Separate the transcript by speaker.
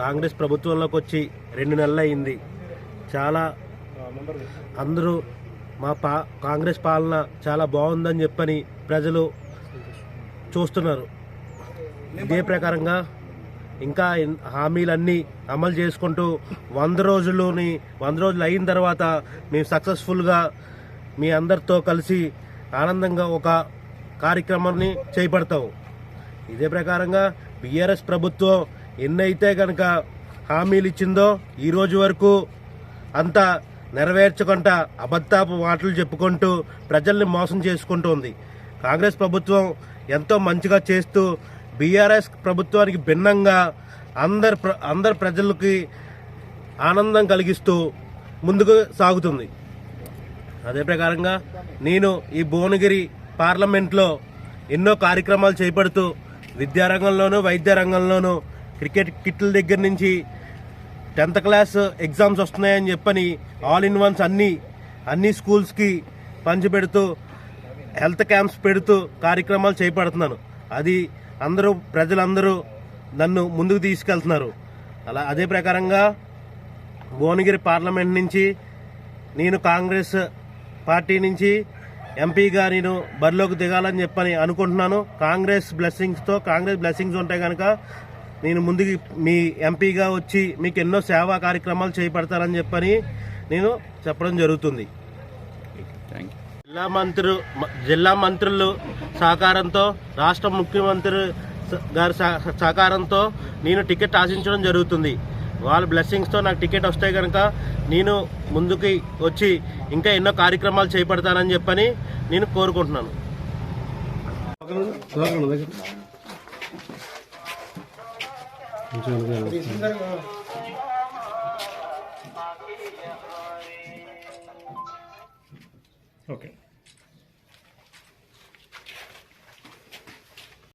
Speaker 1: కాంగ్రెస్ ప్రభుత్వంలోకి వచ్చి 2 నెలలు అయింది. చాలా అందరూ మా కాంగ్రెస్ పాలన చాలా బాగుందని చెప్పని ప్రజలు చూస్తున్నారు. ఇదే ప్రకారంగా ఇంకా హామీలన్నీ అమలు చేసుకుంటూ 100 రోజులు అయిన తర్వాత మేము సక్సెస్ఫుల్గా మీ అందరితో కలిసి ఆనందంగా ఒక కార్యక్రమాన్ని చేపడతాము. ఇదే ప్రకారంగా బీఆర్ఎస్ ప్రభుత్వం ఎన్నైతే కనుక హామీలు ఇచ్చిందో ఈరోజు వరకు అంతా నెరవేర్చకుండా అబద్ధాపు మాటలు చెప్పుకుంటూ ప్రజల్ని మోసం చేసుకుంటోంది. కాంగ్రెస్ ప్రభుత్వం ఎంతో మంచిగా చేస్తూ బీఆర్ఎస్ ప్రభుత్వానికి భిన్నంగా అందరు ప్రజలకి ఆనందం కలిగిస్తూ ముందుకు సాగుతుంది. అదే ప్రకారంగా నేను ఈ భువనగిరి పార్లమెంట్లో ఎన్నో కార్యక్రమాలు చేపడుతూ విద్యారంగంలోనూ వైద్య రంగంలోనూ క్రికెట్ కిట్ల దగ్గర నుంచి 10th క్లాస్ ఎగ్జామ్స్ వస్తున్నాయని చెప్పని ఆల్ ఇన్ వన్స్ అన్ని స్కూల్స్కి పంచిపెడుతూ హెల్త్ క్యాంప్స్ పెడుతూ కార్యక్రమాలు చేపడుతున్నాను. అది ప్రజలందరూ నన్ను ముందుకు తీసుకెళ్తున్నారు. అదే ప్రకారంగా భువనగిరి పార్లమెంట్ నుంచి నేను కాంగ్రెస్ పార్టీ నుంచి ఎంపీగా నేను బరిలోకి దిగాలని చెప్పని అనుకుంటున్నాను. కాంగ్రెస్ బ్లెస్సింగ్స్ ఉంటాయి కనుక నేను ముందుకి మీ ఎంపీగా వచ్చి మీకు ఎన్నో సేవా కార్యక్రమాలు చేపడతానని చెప్పని నేను చెప్పడం జరుగుతుంది. జిల్లా మంత్రులు సహకారంతో రాష్ట్ర ముఖ్యమంత్రి గారి సహకారంతో నేను టికెట్ ఆశించడం జరుగుతుంది. వాళ్ళ బ్లెస్సింగ్స్తో నాకు టికెట్ వస్తే కనుక నేను ముందుకి వచ్చి ఇంకా ఎన్నో కార్యక్రమాలు చేపడతానని చెప్పని నేను కోరుకుంటున్నాను.
Speaker 2: ఓకే.